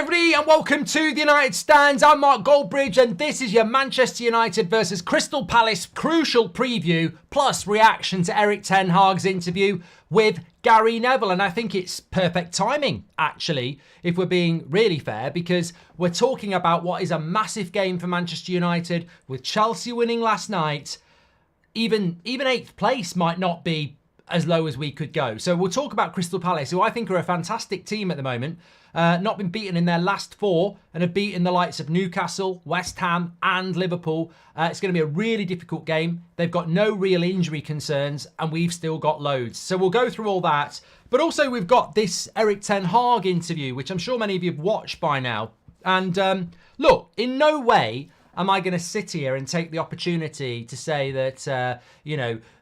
everybody, and welcome to the United Stands. I'm Mark Goldbridge, and this is your Manchester United versus Crystal Palace crucial preview, plus reaction to Erik ten Hag's interview with Gary Neville. And I think it's perfect timing, actually, if we're being really fair, because we're talking about what is a massive game for Manchester United, with Chelsea winning last night. Even 8th place might not be as low as we could go. So we'll talk about Crystal Palace, who I think are a fantastic team at the moment. Not been beaten in their last 4 and have beaten the likes of Newcastle, West Ham and Liverpool. It's going to be a really difficult game. They've got no real injury concerns and we've still got loads. So we'll go through all that. But also we've got this Erik ten Hag interview, which I'm sure many of you have watched by now. And look, in no way am I going to sit here and take the opportunity to say that,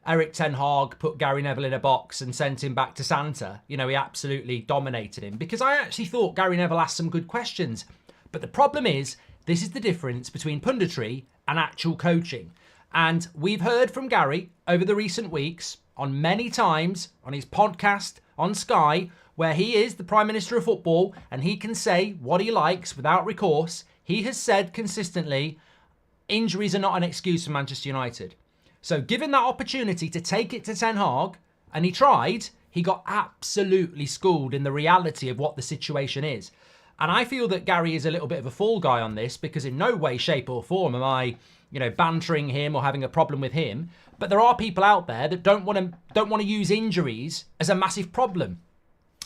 Erik ten Hag put Gary Neville in a box and sent him back to Santa? He absolutely dominated him, because I actually thought Gary Neville asked some good questions. But the problem is, this is the difference between punditry and actual coaching. And we've heard from Gary over the recent weeks on many times on his podcast on Sky, where he is the Prime Minister of Football and he can say what he likes without recourse. He has said consistently, injuries are not an excuse for Manchester United. So given that opportunity to take it to Ten Hag, and he tried, he got absolutely schooled in the reality of what the situation is. And I feel that Gary is a little bit of a fall guy on this, because in no way, shape or form am I, bantering him or having a problem with him. But there are people out there that don't want to use injuries as a massive problem.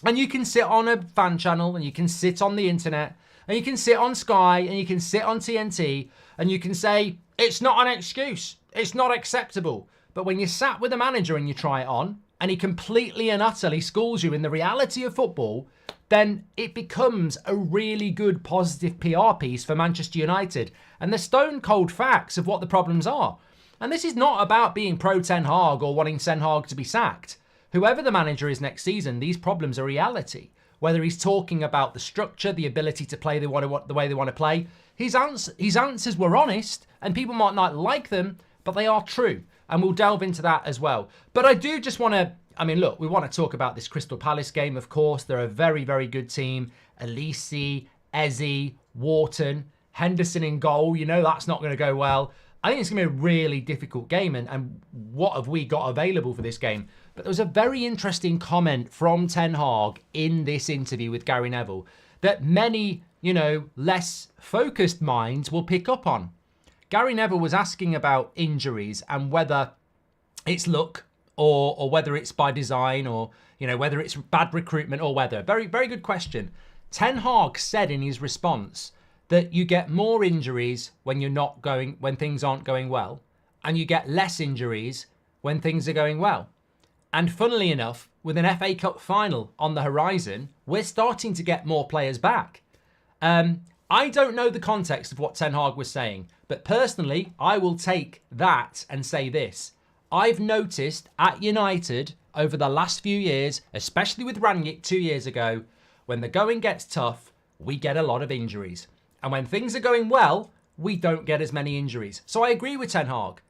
And you can sit on a fan channel and you can sit on the internet and you can sit on Sky and you can sit on TNT and you can say, it's not an excuse. It's not acceptable. But when you're sat with a manager and you try it on and he completely and utterly schools you in the reality of football, then it becomes a really good positive PR piece for Manchester United and the stone cold facts of what the problems are. And this is not about being pro Ten Hag or wanting Ten Hag to be sacked. Whoever the manager is next season, these problems are reality. Whether he's talking about the structure, the ability to play the way they want to play, his answers were honest, and people might not like them, but they are true. And we'll delve into that as well. But I do just want to, look, we want to talk about this Crystal Palace game, of course. They're a very, very good team. Elise, Eze, Wharton, Henderson in goal. That's not going to go well. I think it's going to be a really difficult game. And what have we got available for this game? But there was a very interesting comment from Ten Hag in this interview with Gary Neville that many, less focused minds will pick up on. Gary Neville was asking about injuries and whether it's luck or whether it's by design or, whether it's bad recruitment or whether. Very, very good question. Ten Hag said in his response that you get more injuries when things aren't going well, and you get less injuries when things are going well. And funnily enough, with an FA Cup final on the horizon, we're starting to get more players back. I don't know the context of what Ten Hag was saying, but personally, I will take that and say this. I've noticed at United over the last few years, especially with Rangnick 2 years ago, when the going gets tough, we get a lot of injuries. And when things are going well, we don't get as many injuries. So I agree with Ten Hag.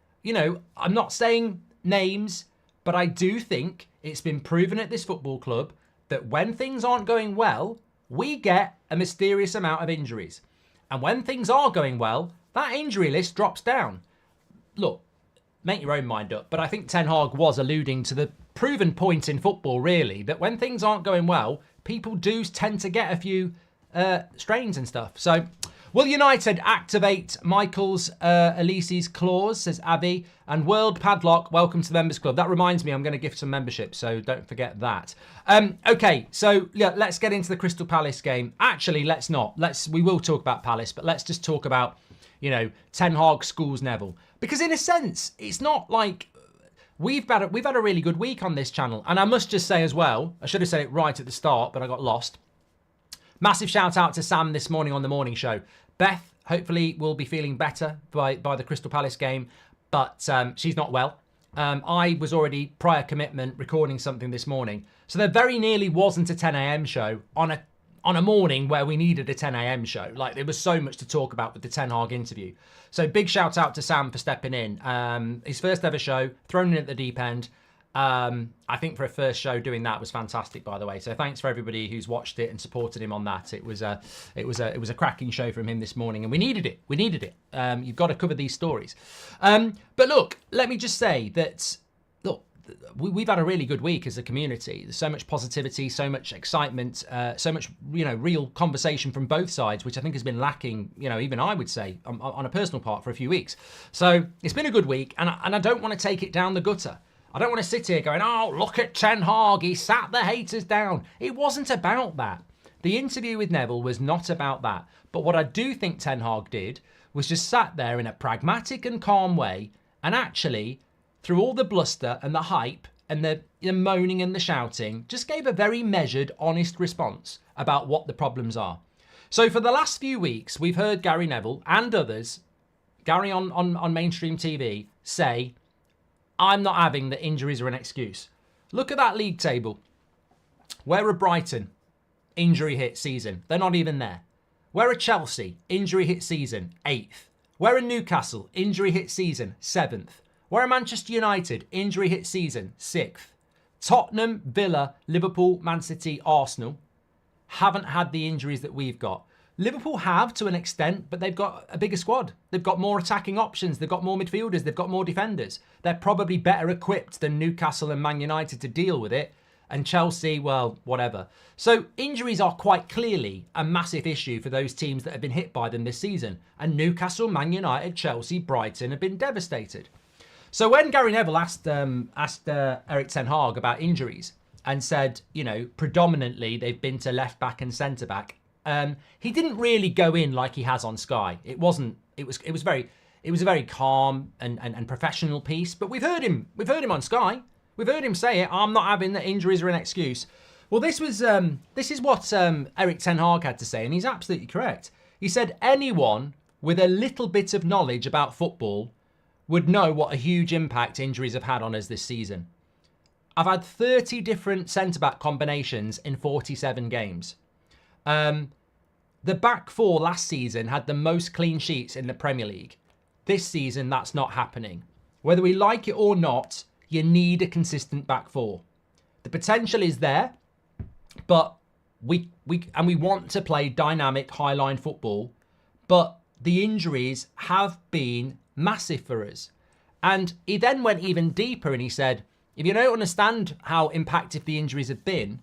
I'm not saying names, but I do think it's been proven at this football club that when things aren't going well, we get a mysterious amount of injuries. And when things are going well, that injury list drops down. Look, make your own mind up, but I think Ten Hag was alluding to the proven point in football, really, that when things aren't going well, people do tend to get a few strains and stuff. So, will United activate Michael's Elise's clause, says Abby, and World Padlock, welcome to the Members Club. That reminds me, I'm going to gift some membership, so don't forget that. Okay, so let's get into the Crystal Palace game. Actually, let's not. We will talk about Palace, but let's just talk about, Ten Hag schools Neville. Because in a sense, it's not like we've had a really good week on this channel. And I must just say as well, I should have said it right at the start, but I got lost. Massive shout out to Sam this morning on the morning show. Beth, hopefully, will be feeling better by the Crystal Palace game, but she's not well. I was already prior commitment recording something this morning. So there very nearly wasn't a 10 a.m. show on a morning where we needed a 10 a.m. show. Like, there was so much to talk about with the Ten Hag interview. So big shout out to Sam for stepping in. His first ever show, thrown in at the deep end. I think for a first show doing that was fantastic, by the way. So thanks for everybody who's watched it and supported him on that. It was a cracking show from him this morning, and we needed it. We needed it. You've got to cover these stories. But look, let me just say that we've had a really good week as a community. There's so much positivity, so much excitement, so much real conversation from both sides, which I think has been lacking. Even I would say on a personal part for a few weeks. So it's been a good week, and I don't want to take it down the gutter. I don't want to sit here going, oh, look at Ten Hag, he sat the haters down. It wasn't about that. The interview with Neville was not about that. But what I do think Ten Hag did was just sat there in a pragmatic and calm way, and actually, through all the bluster and the hype and the moaning and the shouting, just gave a very measured, honest response about what the problems are. So for the last few weeks, we've heard Gary Neville and others, Gary on mainstream TV, say, I'm not having that injuries are an excuse. Look at that league table. Where are Brighton? Injury hit season. They're not even there. Where are Chelsea? Injury hit season. 8th. Where are Newcastle? Injury hit season. 7th. Where are Manchester United? Injury hit season. 6th. Tottenham, Villa, Liverpool, Man City, Arsenal haven't had the injuries that we've got. Liverpool have to an extent, but they've got a bigger squad. They've got more attacking options. They've got more midfielders. They've got more defenders. They're probably better equipped than Newcastle and Man United to deal with it. And Chelsea, well, whatever. So injuries are quite clearly a massive issue for those teams that have been hit by them this season. And Newcastle, Man United, Chelsea, Brighton have been devastated. So when Gary Neville asked Erik Ten Hag about injuries and said, predominantly they've been to left back and centre back, he didn't really go in like he has on Sky. It was a very calm and professional piece. But we've heard him on Sky. We've heard him say it. I'm not having that injuries are an excuse. Well, this is what Erik Ten Hag had to say, and he's absolutely correct. He said anyone with a little bit of knowledge about football would know what a huge impact injuries have had on us this season. I've had 30 different centre-back combinations in 47 games. The back four last season had the most clean sheets in the Premier League. This season, that's not happening. Whether we like it or not, you need a consistent back four. The potential is there, but we want to play dynamic, high-line football, but the injuries have been massive for us. And he then went even deeper and he said, if you don't understand how impactful the injuries have been,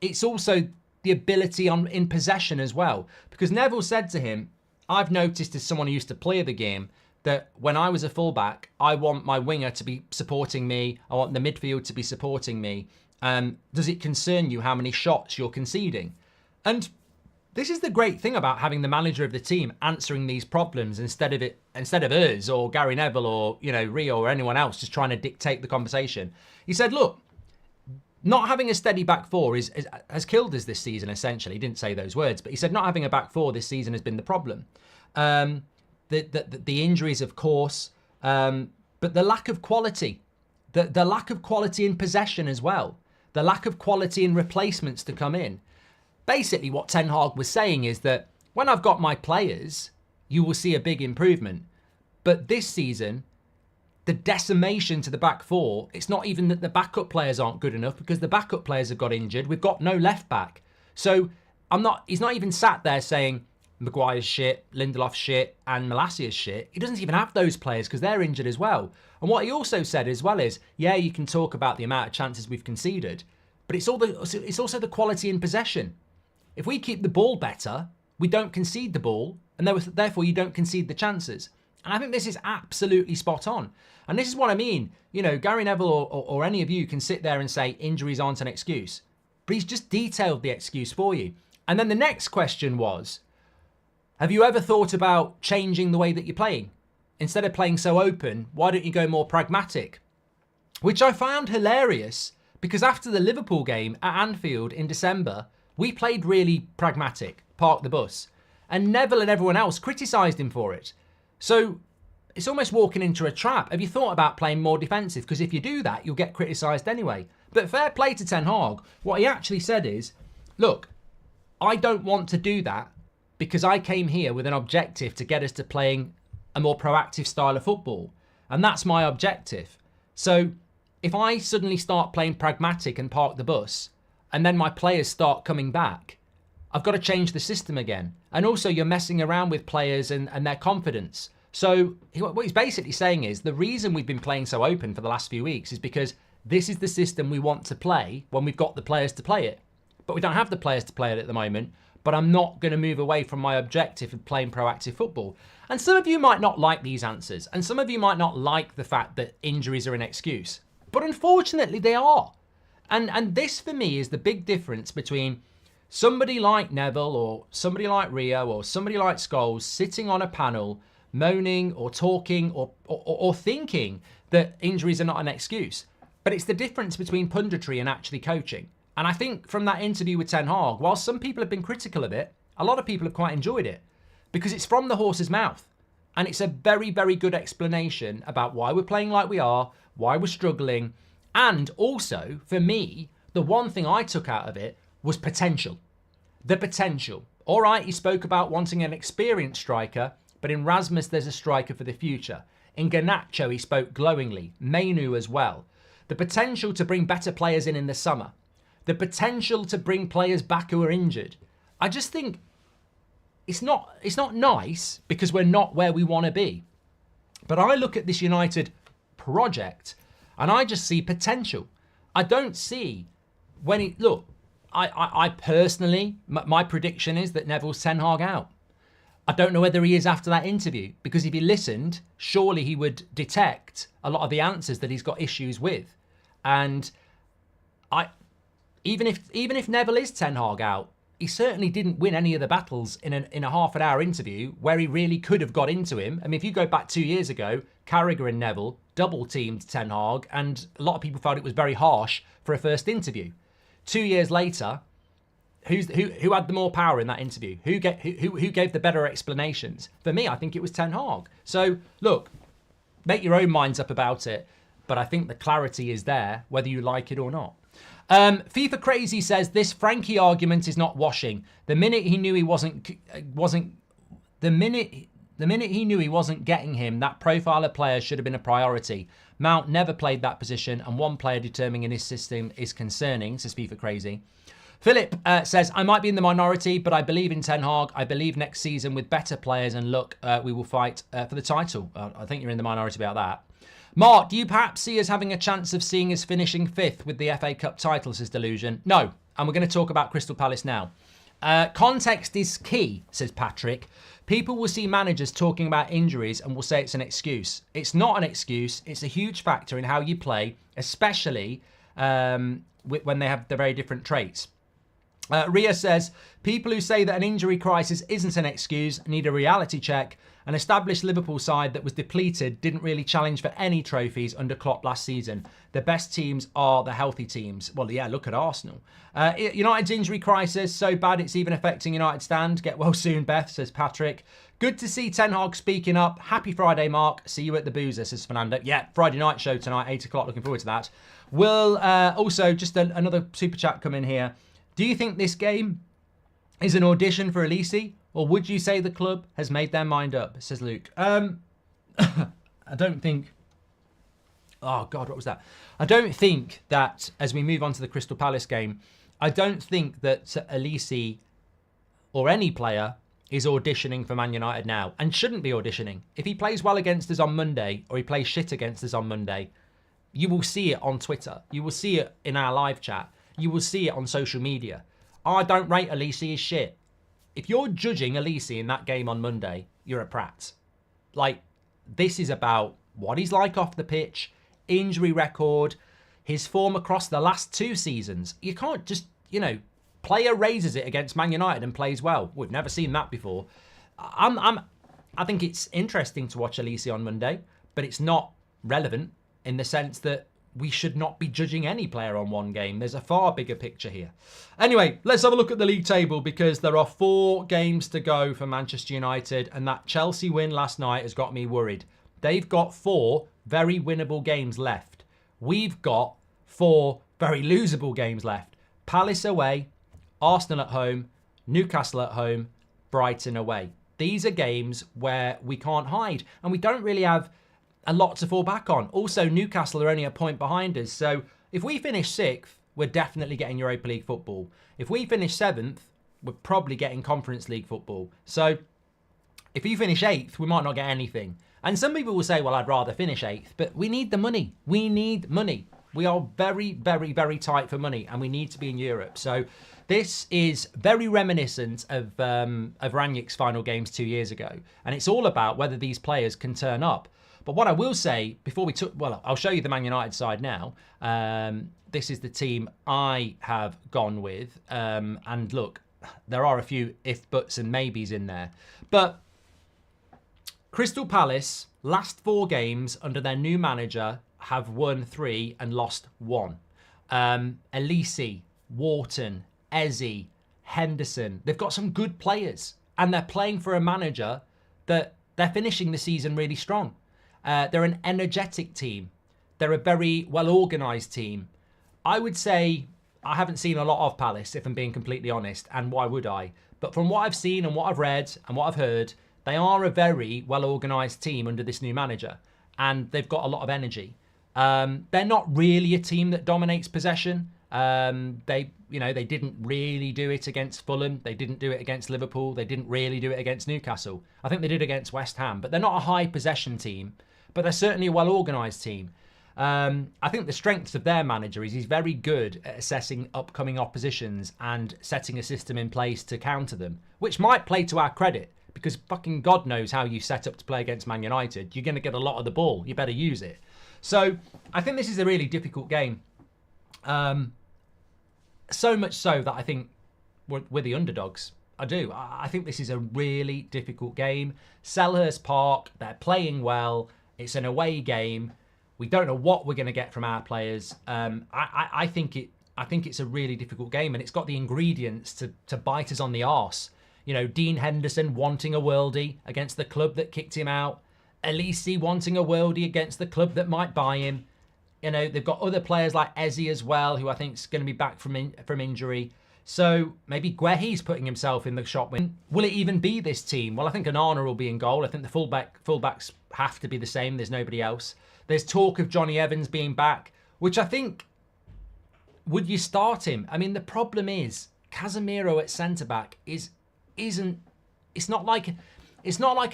it's also the ability in possession as well. Because Neville said to him, I've noticed as someone who used to play the game that when I was a fullback, I want my winger to be supporting me. I want the midfield to be supporting me. Does it concern you how many shots you're conceding? And this is the great thing about having the manager of the team answering these problems instead of us or Gary Neville or Rio or anyone else just trying to dictate the conversation. He said, look, not having a steady back four has killed us this season, essentially. He didn't say those words, but he said not having a back four this season has been the problem. The injuries, of course, but the lack of quality. The lack of quality in possession as well. The lack of quality in replacements to come in. Basically, what Ten Hag was saying is that when I've got my players, you will see a big improvement. But this season, the decimation to the back four, it's not even that the backup players aren't good enough because the backup players have got injured. We've got no left back. So he's not even sat there saying Maguire's shit, Lindelof's shit, and Malasia's shit. He doesn't even have those players because they're injured as well. And what he also said as well is, yeah, you can talk about the amount of chances we've conceded, but it's also the quality in possession. If we keep the ball better, we don't concede the ball, and therefore you don't concede the chances. And I think this is absolutely spot on. And this is what I mean. Gary Neville or any of you can sit there and say injuries aren't an excuse. But he's just detailed the excuse for you. And then the next question was, have you ever thought about changing the way that you're playing? Instead of playing so open, why don't you go more pragmatic? Which I found hilarious because after the Liverpool game at Anfield in December, we played really pragmatic, parked the bus. And Neville and everyone else criticised him for it. So it's almost walking into a trap. Have you thought about playing more defensive? Because if you do that, you'll get criticised anyway. But fair play to Ten Hag. What he actually said is, look, I don't want to do that because I came here with an objective to get us to playing a more proactive style of football. And that's my objective. So if I suddenly start playing pragmatic and park the bus, and then my players start coming back, I've got to change the system again. And also you're messing around with players and their confidence. So what he's basically saying is the reason we've been playing so open for the last few weeks is because this is the system we want to play when we've got the players to play it. But we don't have the players to play it at the moment. But I'm not going to move away from my objective of playing proactive football. And some of you might not like these answers. And some of you might not like the fact that injuries are an excuse. But unfortunately, they are. And this, for me, is the big difference between somebody like Neville or somebody like Rio or somebody like Scholes sitting on a panel moaning or talking or thinking that injuries are not an excuse. But it's the difference between punditry and actually coaching. And I think from that interview with Ten Hag, while some people have been critical of it, a lot of people have quite enjoyed it because it's from the horse's mouth. And it's a very, very good explanation about why we're playing like we are, why we're struggling. And also, for me, the one thing I took out of it was potential. The potential. All right, he spoke about wanting an experienced striker, but in Rasmus, there's a striker for the future. In Garnacho, he spoke glowingly. Mainu as well. The potential to bring better players in the summer. The potential to bring players back who are injured. I just think it's not nice because we're not where we want to be. But I look at this United project and I just see potential. I don't see when it... Look, I personally, my prediction is that Neville's Ten Hag out. I don't know whether he is after that interview because if he listened, surely he would detect a lot of the answers that he's got issues with. And even if Neville is Ten Hag out, he certainly didn't win any of the battles in a half an hour interview where he really could have got into him. I mean, if you go back 2 years ago, Carragher and Neville double teamed Ten Hag, and a lot of people felt it was very harsh for a first interview. 2 years later, who had the more power in that interview? Who gave the better explanations? For me, I think it was Ten Hag. So look, make your own minds up about it, but I think the clarity is there, whether you like it or not. FIFA Crazy says this Frankie argument is not washing. The minute he knew he wasn't getting him, that profile of players should have been a priority. Mount never played that position, and one player determining his system is concerning, says FIFA Crazy. Philip says, I might be in the minority, but I believe in Ten Hag. I believe next season with better players and look, we will fight for the title. I think you're in the minority about that. Mark, do you perhaps see us having a chance of seeing us finishing 5th with the FA Cup title, says Delusion? No, and we're going to talk about Crystal Palace now. Context is key, says Patrick. People will see managers talking about injuries and will say it's an excuse. It's not an excuse. It's a huge factor in how you play, especially when they have the very different traits. Ria says, people who say that an injury crisis isn't an excuse need a reality check. An established Liverpool side that was depleted didn't really challenge for any trophies under Klopp last season. The best teams are the healthy teams. Well, yeah, look at Arsenal. United's injury crisis, so bad it's even affecting United stand. Get well soon, Beth, says Patrick. Good to see Ten Hag speaking up. Happy Friday, Mark. See you at the Boozer, says Fernando. Yeah, Friday night show tonight, 8 o'clock. Looking forward to that. Will also, just another super chat come in here. Do you think this game is an audition for Elise? Or would you say the club has made their mind up, says Luke? I don't think... Oh, God, what was that? I don't think that, as we move on to the Crystal Palace game, I don't think that Elise or any player is auditioning for Man United now and shouldn't be auditioning. If he plays well against us on Monday or he plays shit against us on Monday, you will see it on Twitter. You will see it in our live chat. You will see it on social media. I don't rate Elise as shit. If you're judging Elise in that game on Monday, you're a prat. Like, this is about what he's like off the pitch, injury record, his form across the last 2 seasons. You can't just, player raises it against Man United and plays well. We've never seen that before. I think it's interesting to watch Elise on Monday, but it's not relevant in the sense that we should not be judging any player on one game. There's a far bigger picture here. Anyway, let's have a look at the league table because there are 4 games to go for Manchester United, and that Chelsea win last night has got me worried. They've got 4 very winnable games left. We've got 4 very losable games left. Palace away, Arsenal at home, Newcastle at home, Brighton away. These are games where we can't hide, and we don't really have a lot to fall back on. Also, Newcastle are only a point behind us. So if we finish 6th, we're definitely getting Europa League football. If we finish 7th, we're probably getting Conference League football. So if you finish 8th, we might not get anything. And some people will say, well, I'd rather finish 8th, but we need the money. We need money. We are very, very, very tight for money, and we need to be in Europe. So this is very reminiscent of Rangnick's final games 2 years ago. And it's all about whether these players can turn up. But what I will say before we took, well, I'll show you the Man United side now. This is the team I have gone with. And look, there are a few if, buts and maybes in there. But Crystal Palace, last 4 games under their new manager, have won 3 and lost 1. Elise, Wharton, Eze, Henderson. They've got some good players, and they're playing for a manager that they're finishing the season really strong. They're an energetic team. They're a very well-organised team. I would say I haven't seen a lot of Palace, if I'm being completely honest, and why would I? But from what I've seen and what I've read and what I've heard, they are a very well-organised team under this new manager, and they've got a lot of energy. They're not really a team that dominates possession. They didn't really do it against Fulham. They didn't do it against Liverpool. They didn't really do it against Newcastle. I think they did against West Ham, but they're not a high possession team, but they're certainly a well-organised team. I think the strengths of their manager is he's very good at assessing upcoming oppositions and setting a system in place to counter them, which might play to our credit, because fucking God knows how you set up to play against Man United. You're going to get a lot of the ball. You better use it. So I think this is a really difficult game. So much so that I think we're the underdogs. I do. I think this is a really difficult game. Selhurst Park, they're playing well. It's an away game. We don't know what we're going to get from our players. I think it's a really difficult game, and it's got the ingredients to bite us on the arse. You know, Dean Henderson wanting a worldie against the club that kicked him out. Elise wanting a worldie against the club that might buy him. You know, they've got other players like Eze as well, who I think is going to be back from injury. So maybe Guehi's putting himself in the shop. Will it even be this team? Well, I think Onana will be in goal. I think the fullbacks have to be the same. There's nobody else. There's talk of Johnny Evans being back, which I think, would you start him? I mean, the problem is Casemiro at centre-back it's not like a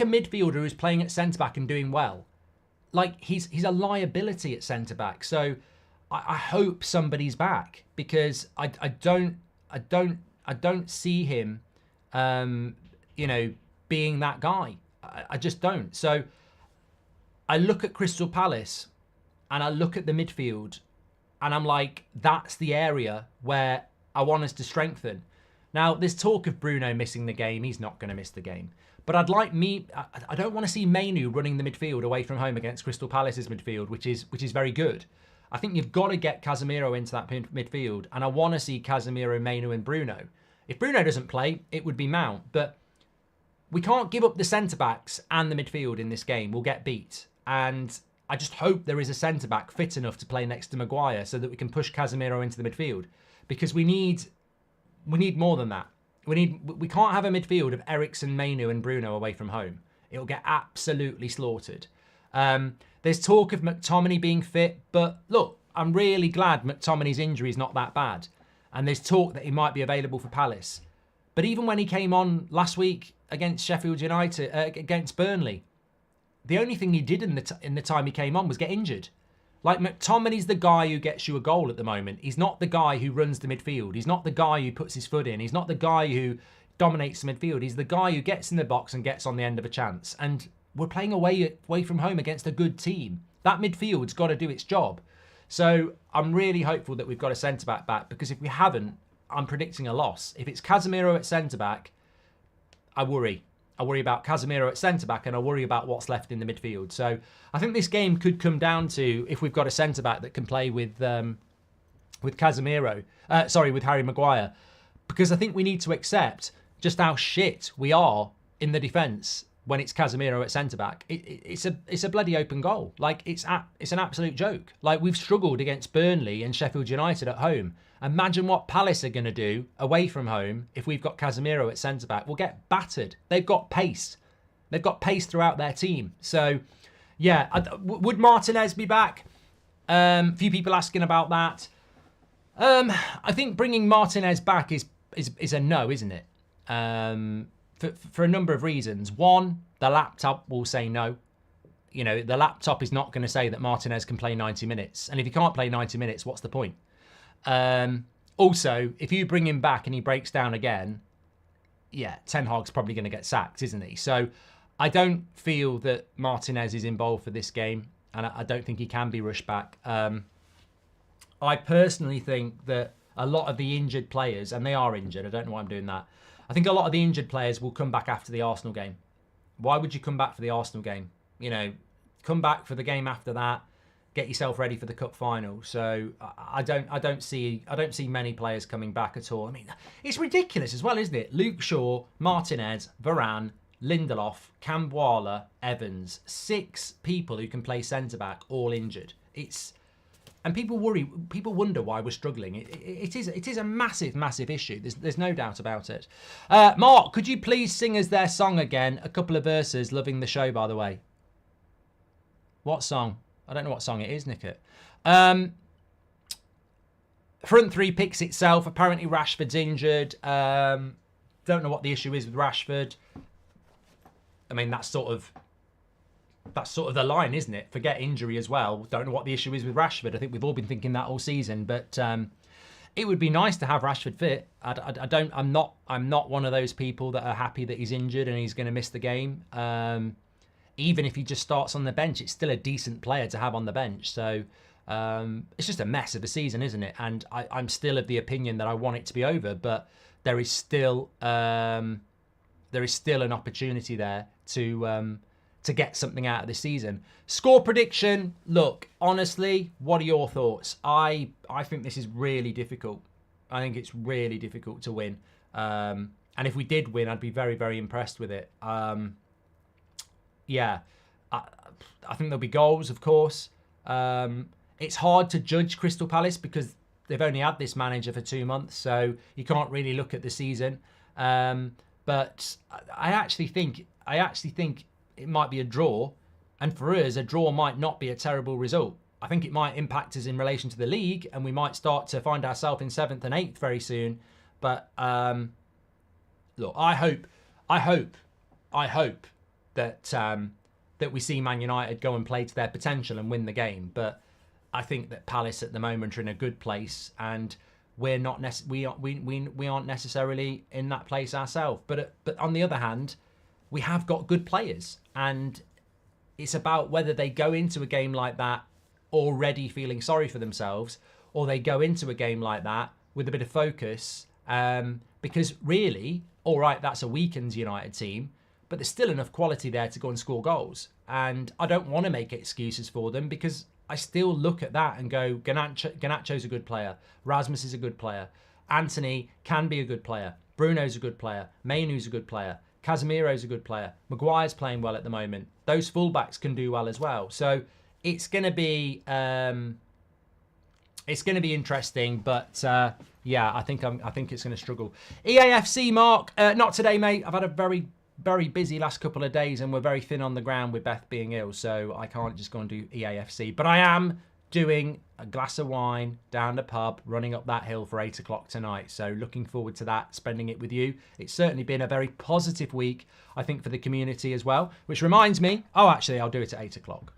midfielder who's playing at centre-back and doing well. Like, he's a liability at centre-back. So I hope somebody's back, because I don't see him, being that guy. I just don't. So I look at Crystal Palace and I look at the midfield and I'm like, that's the area where I want us to strengthen. Now, there's talk of Bruno missing the game. He's not going to miss the game. But I don't want to see Mainu running the midfield away from home against Crystal Palace's midfield, which is very good. I think you've got to get Casemiro into that midfield, and I want to see Casemiro, Mainu and Bruno. If Bruno doesn't play, it would be Mount, but we can't give up the centre-backs and the midfield in this game. We'll get beat. And I just hope there is a centre-back fit enough to play next to Maguire so that we can push Casemiro into the midfield, because we need more than that. We can't have a midfield of Eriksen, Mainu and Bruno away from home. It'll get absolutely slaughtered. There's talk of McTominay being fit, but look, I'm really glad McTominay's injury is not that bad. And there's talk that he might be available for Palace. But even when he came on last week against Sheffield United, against Burnley, the only thing he did in the time he came on was get injured. Like, McTominay's the guy who gets you a goal at the moment. He's not the guy who runs the midfield. He's not the guy who puts his foot in. He's not the guy who dominates the midfield. He's the guy who gets in the box and gets on the end of a chance. And we're playing away from home against a good team. That midfield's got to do its job. So I'm really hopeful that we've got a centre-back back, because if we haven't, I'm predicting a loss. If it's Casemiro at centre-back, I worry. I worry about Casemiro at centre-back, and I worry about what's left in the midfield. So I think this game could come down to if we've got a centre-back that can play with Casemiro, with Harry Maguire, because I think we need to accept just how shit we are in the defence when it's Casemiro at centre-back. It's a bloody open goal. Like, it's an absolute joke. Like, we've struggled against Burnley and Sheffield United at home. Imagine what Palace are going to do away from home if we've got Casemiro at centre-back. We'll get battered. They've got pace. They've got pace throughout their team. So, Yeah, would Martinez be back? Few people asking about that. I think bringing Martinez back is a no, isn't it? For a number of reasons. One, the laptop will say no. You know, the laptop is not going to say that Martinez can play 90 minutes. And if he can't play 90 minutes, what's the point? Also, if you bring him back and he breaks down again, yeah, Ten Hag's probably going to get sacked, isn't he? So I don't feel that Martinez is involved for this game, and I don't think he can be rushed back. I personally think that a lot of the injured players, and they are injured, I don't know why I'm doing that, I think a lot of the injured players will come back after the Arsenal game. Why would you come back for the Arsenal game? You know, come back for the game after that, get yourself ready for the cup final. So I don't see many players coming back at all. I mean, it's ridiculous as well, isn't it? Luke Shaw, Martinez, Varane, Lindelof, Camboire, Evans, 6 people who can play centre back, all injured. And people wonder why we're struggling. It is a massive issue. There's no doubt about it. Mark, could you please sing us their song again? A couple of verses. Loving the show, by the way. What song? I don't know what song it is, Nickett. Front three picks itself. Apparently Rashford's injured. Don't know what the issue is with Rashford. I mean, that's sort of the line, isn't it? Forget injury as well. Don't know what the issue is with Rashford. I think we've all been thinking that all season. But it would be nice to have Rashford fit. I'm not one of those people that are happy that he's injured and he's going to miss the game. Even if he just starts on the bench, it's still a decent player to have on the bench. So it's just a mess of a season, isn't it? And I'm still of the opinion that I want it to be over, but there is still an opportunity there to get something out of this season. Score prediction. Look, honestly, what are your thoughts? I think this is really difficult. I think it's really difficult to win. And if we did win, I'd be very, very impressed with it. Yeah, I think there'll be goals, of course. It's hard to judge Crystal Palace because they've only had this manager for 2 months, so you can't really look at the season. But I actually think it might be a draw, and for us, a draw might not be a terrible result. I think it might impact us in relation to the league, and we might start to find ourselves in 7th and 8th very soon. But look, I hope that we see Man United go and play to their potential and win the game. But I think that Palace at the moment are in a good place, and we aren't necessarily in that place ourselves. But on the other hand, we have got good players, and it's about whether they go into a game like that already feeling sorry for themselves, or they go into a game like that with a bit of focus. Because really, all right, that's a weakened United team, but there's still enough quality there to go and score goals. And I don't want to make excuses for them, because I still look at that and go, Garnacho's a good player. Rasmus is a good player. Anthony can be a good player. Bruno's a good player. Mainoo's a good player. Casemiro's a good player. Maguire's playing well at the moment. Those fullbacks can do well as well. So it's going to be interesting, but yeah, I think it's going to struggle. EAFC, Mark, not today, mate. I've had a very, very busy last couple of days, and we're very thin on the ground with Beth being ill, so I can't just go and do EAFC. But I am doing a glass of wine down the pub, running up that hill for 8 o'clock tonight. So looking forward to that, spending it with you. It's certainly been a very positive week, I think, for the community as well. Which reminds me, actually, I'll do it at 8 o'clock.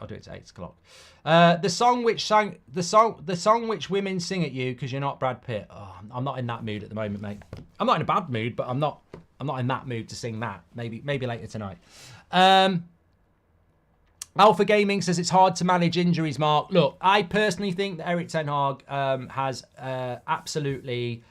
The song which women sing at you because you're not Brad Pitt. Oh, I'm not in that mood at the moment, mate. I'm not in a bad mood, but I'm not in that mood to sing that. Maybe later tonight. Alpha Gaming says it's hard to manage injuries, Mark. Look, I personally think that Erik Ten Hag has absolutely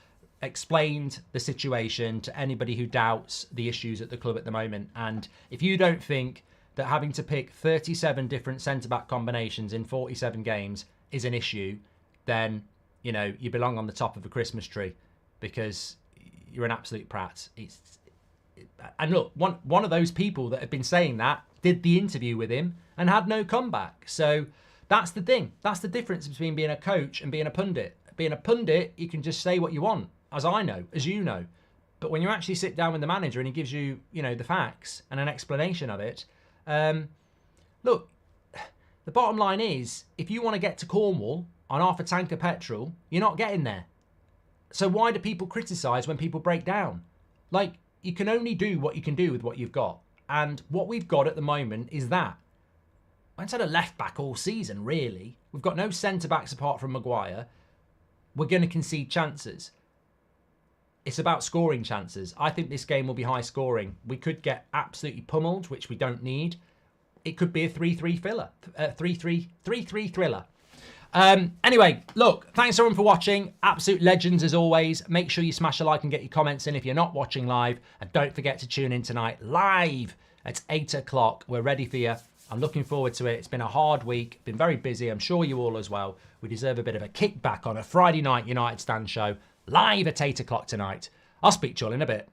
explained the situation to anybody who doubts the issues at the club at the moment. And if you don't think that having to pick 37 different centre-back combinations in 47 games is an issue, then, you know, you belong on the top of a Christmas tree, because you're an absolute prat. And look, one of those people that have been saying that did the interview with him and had no comeback. So that's the thing. That's the difference between being a coach and being a pundit. Being a pundit, you can just say what you want, as I know, as you know. But when you actually sit down with the manager and he gives you, you know, the facts and an explanation of it, look, The bottom line is, if you want to get to Cornwall on half a tank of petrol, you're not getting there. So why do people criticise when people break down? Like, you can only do what you can do with what you've got. And what we've got at the moment is that. I haven't had a left back all season, really. We've got no centre backs apart from Maguire. We're going to concede chances. It's about scoring chances. I think this game will be high scoring. We could get absolutely pummeled, which we don't need. It could be a 3-3 filler. 3-3 thriller. Anyway, look, thanks everyone for watching. Absolute legends as always. Make sure you smash a like and get your comments in if you're not watching live. And don't forget to tune in tonight live at 8 o'clock. We're ready for you. I'm looking forward to it. It's been a hard week. Been very busy. I'm sure you all as well. We deserve a bit of a kickback on a Friday night United Stand show. Live at 8 o'clock tonight. I'll speak to you all in a bit.